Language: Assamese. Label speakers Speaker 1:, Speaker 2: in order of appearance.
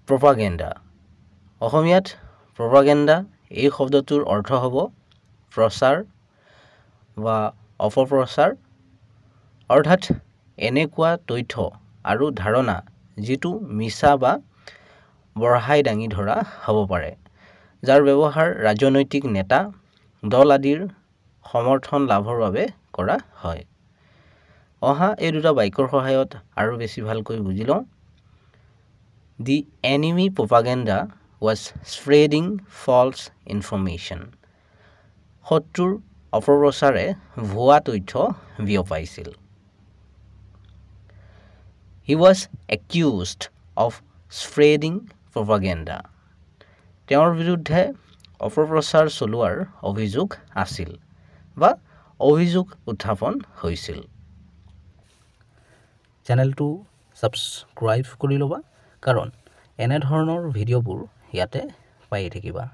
Speaker 1: propaganda অসমীয়াত propaganda এই শব্দটোৰ অৰ্থ হ'ব প্ৰচাৰ বা অপপ্ৰচাৰ অৰ্থাৎ এনেকুৱা তথ্য আৰু ধাৰণা যিটো মিছা বা বঢ়াই দাঙি ধৰা হ'ব পাৰে যাৰ ব্যৱহাৰ ৰাজনৈতিক নেতা দল আদিৰ সমৰ্থন লাভৰ বাবে কৰা হয় অহা এই দুটা বাক্যৰ সহায়ত আৰু বেছি ভালকৈ বুজি লওঁ The enemy propaganda was spreading false information শত্ৰুৰ অপপ্ৰচাৰে ভুৱা তথ্য বিয়পাইছিল He was accused of spreading propaganda তেওঁৰ বিৰুদ্ধে অপপ্ৰচাৰ চলোৱাৰ অভিযোগ আছিল বা অভিযোগ উত্থাপন হৈছিল চেনেলটো সাবস্ক্ৰাইব কৰি ল'বা কাৰণ এনে ধৰণৰ ভিডিঅ'বোৰ ইয়াতে পাই থাকিবা